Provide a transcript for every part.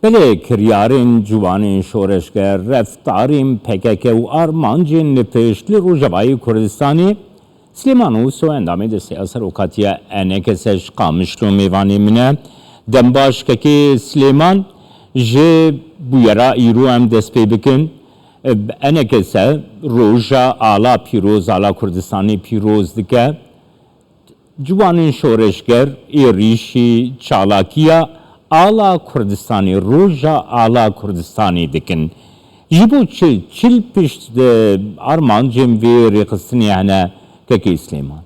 بله کریارین جوانین شورشگر رفتارین PKK و آرمانجین نپشت لروجوای کردستانی سلیمان اوسو اندامه ده سیاست اوکاتیا ENKSê قامشلو میوانی منه دنباش که سلیمان جه بویرا ایرو هم دست پی بکن ENKSê روژا آلا پیروز آلا کردستانی پیروز دکه جوانین شورشگر êrîşî çalakiya ala Kurdistani roja ala Kurdistani dikin. Jibo çil pişt armancım ve rêxistinê hene kekê Silêman.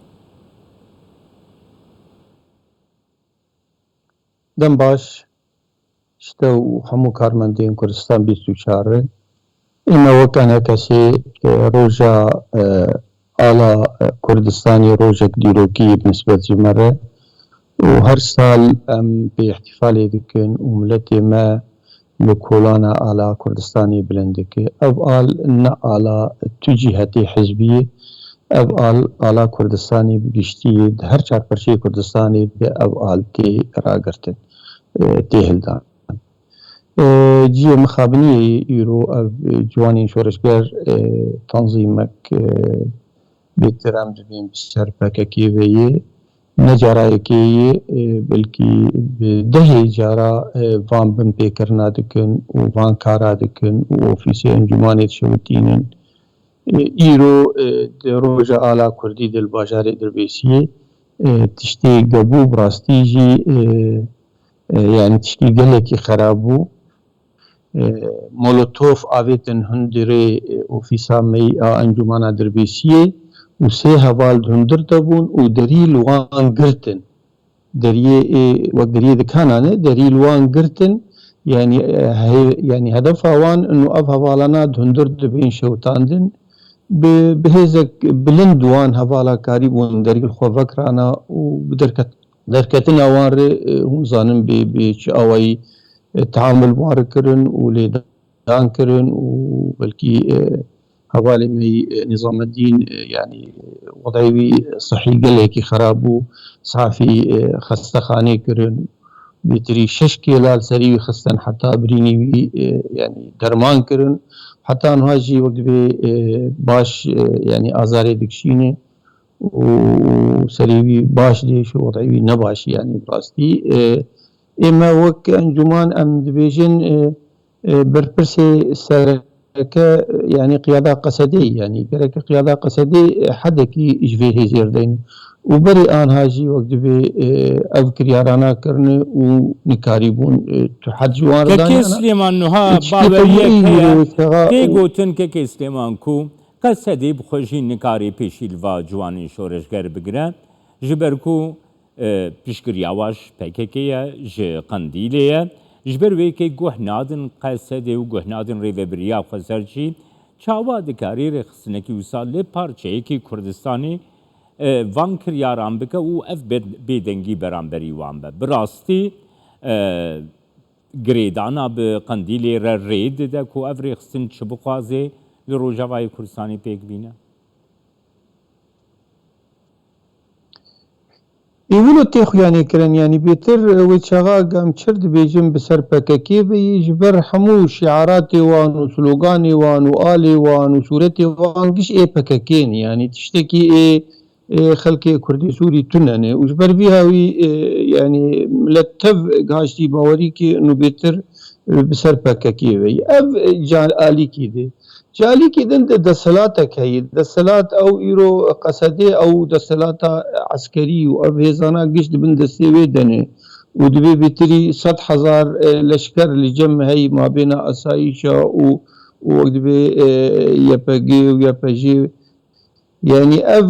Dem baş işte hemû karmendên Kurdistan 24 îme wek ENKSê roja ala Kurdistanê rojek dîrokî nisbet ji me re û her sal em pê ihtifalê dikin û milletê me li kolana ala Kurdistanê bilind dike. Ev al ne ala tu cîhetê hizbiyê, ev al ala Kurdistanê bi giştiyê di her çarpirçeyê Kurdistanê de ev al tê ragirtin, tê hildan. Ciyê mixabiniyê îro ev ciwanên şoreşger tanzîmek bêtir em dibên bi ser PKK'yê ve yê ne carayekê yê belkî bi dehê cara van bin pêkirina dikin û van kara dikin û ofîsê encûmanê dişewitînin. Îro di roja ala Kurdî di li bajarê Dirbêsiyê tiştê gebû bi rastî jî yani tiştî gelekî xerab bû. Molotov avêtin hundirê ofîsa mey a encûmana Dirbêsiyê û sê heval hundir debûn û derî li wan girtin. Deriyê wek deriyê dikanan e derî li wan girtin yani hedefa wan û ev hevalana hundir dibên şewitandin bi hêzek bilind wan hevalakarî bûn derî li xwe vekirana û bi derketina wan rê hûn zanin bê çi awayî taamül wan kirin û lêdan kirin û belkî hevalê me Nizameddîn yani wedayê wî sihî gelekî xerab bû sahafî xestexanê kirin bêtirî 6 kêla li serî wî xistin heta birînî wî yani derman kirin heta niha jî wek dibê baş yani azarê dikişîne û serî wî baş dê şu wedayê wî ne başî yani bi rastî ême wek encûman em dibêjin berpirsê sereke yani qiyada qesedê yani gerek qiyada qesedê hedekî ji vê hêzê dayîn û berê anha jî wek dibê ev kiryarana kirine û nîkarîbûn tu hed ji wan re Kekê Silêman niha baweriyek heye pê gotin kekê Silêman ku qesedê bi xwe jî nikarî pêşî li va ciwanên şoreşger bigire ji ber ku piştgiriya waş PKK ye ji Qendîlê ye ji ber wê kê guh nadin qesedê û guh nadin rêveberiya xweser jî çawa dikarî rêxistinekî wisa lê parçeyekî Kurdistanê van kiryaran bike û ev bêdengî beramberî wan be. Bi rastî girêdana bi Qendîlê re rê dide ku ev rêxistin çi bixwaze li Rojavayê Kurdistanê pêk bîne? Îvîlo tê xuyanê kirin yani bêtir wê çaxa em çir dibêjin bi ser PKK'yê veyî ji ber hemû şiaratê wan û sloganê wan û alê wan û sûretê wan giş ê PKK'ên yani tiştekî ê xelkê Kurdî Sûrî tunenê û ji ber vî hawî yani millet tev gaştî bawerî kê nû bêtir bi ser PKK'yê veyî ev alîkî de Calîkî din de desthilatek heye desthilat ew îro qesedê ew desthilata eskerî û ev hêzana giş dibin destê wê denê û dibê bêtirî 100,000 leşker li cem heyî mabêna esayîşa û wek dibê YPG û YPJ yani ev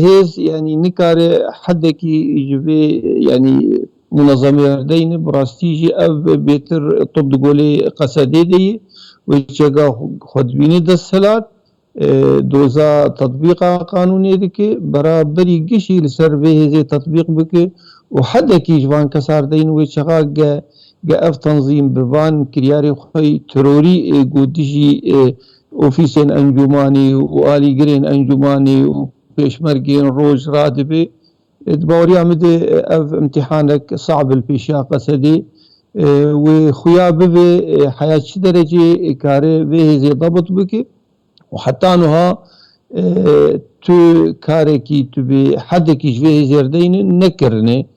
hêz yani nikare hedekî ji vê yani munezemê dayîne bi rastî jî ev bêtir top di golê qesedê deyî وچگا خودبینی دستهلات دوزا تطبیقا قانونی دکه برابری گشی لسر ویهزی تطبیق بکه و حد کی جوان کسار دین وچگا گه اف تنظیم بوان کریاری خوی تروری گودجی اوفیسین انجمانی و آلی گرین انجمانی و پیشمرگین روز رادبه باوری آمده اف امتحانك صعب البيشا قصدي وخويا ببي حياة شي درجة كاري به زي ضبط بكي وحتى انها تو كاريكي تبي حدكي جوه زردين نكرني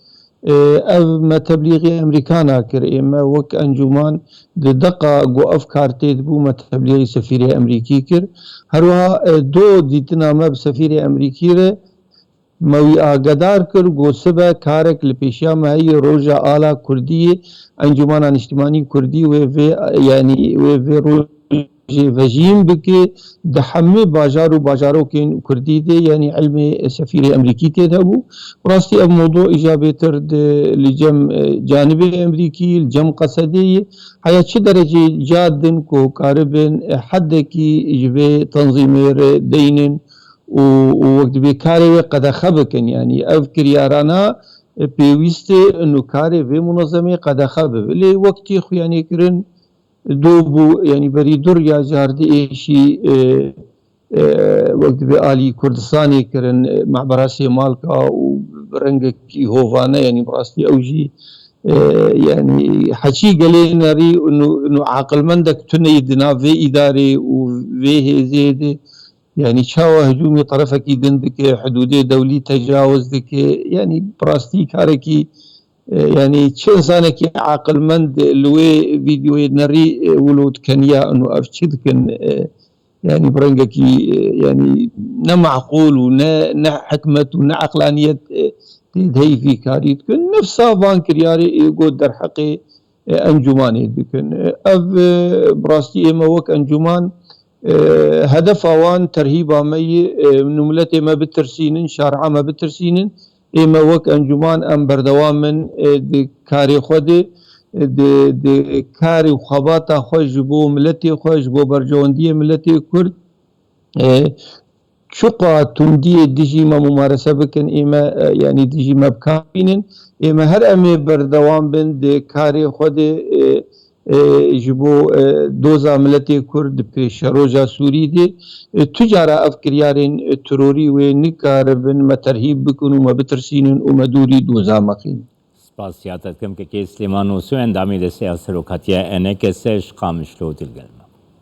او ما تبليغي امريكانا كر اما وك انجمان دقة جو افكار تدبو ما تبليغي سفيري امريكي كر هروها دو ديتنا ما بسفيري امريكي ره موی آگدار کر گو سبا کارک لپیشیا مهی روژا آلا کردی انجمان اجتماعی کردی و یعنی و روژ وجیم بکی دحمه باجارو کن کردی ده یعنی علم سفیر امریکی تیده بو راستی اب موضوع اجابه ترد لجم جانب امریکی الجم قصدی هیا چه درجه جادن کو کاربن حد کی جبه تنظیمیر دینن ووقت بكاري قد خبكن يعني أذكر يارانا بيويستي إنه كاري في منظمة قد خبب اللي وقتي يعني كرن دوبو يعني بريدور يا جاردي إيشي وقت بآلي كردستاني كرن مع براسي مالكا وبرنجك هوفانا يعني براستي أوجي يعني حكي قالينا ري إنه عاقل مندك تنيدنا في إداري وفيه زيد يعني شاوه هجومي طرفك دندك حدودي دولي تجاوز دك يعني براستي كاركي يعني شو انسانك عاقل مند لوي فيديو نري ولود كنيا انه افشد كن يعني برنجك يعني نا معقول ونا حكمة ونا عقلانية تدهي في كاريت كن نفسها بانكرياري يقول درحقي انجماني دكن اف براستي اما وك انجمان هدف اوان ترهيب مي نملتي ما بترسينن شارعه ما بترسينن اما وك انجمان ام بردوام من دي كاري خودي دي كاري وخباتا خوش بو ملتي خوش بو برجوندي ملتي كرد شقا تندي ديجي ما ممارسه بكن اما يعني ديجي ما بكابينن اما هر امي بردوام بن دي كاري خودي جبو دوزا ملتي كرد پیش روجا سوري دي تجارة افكريارين تروري ونكاربن ما ترهيب بكن وما بترسينن وما دوري دوزا مخين سپاس سیادت کم که سلیمان اوسو اندامی ده سیاسی رو کتیه ENKSê şkamışlı otil gelme.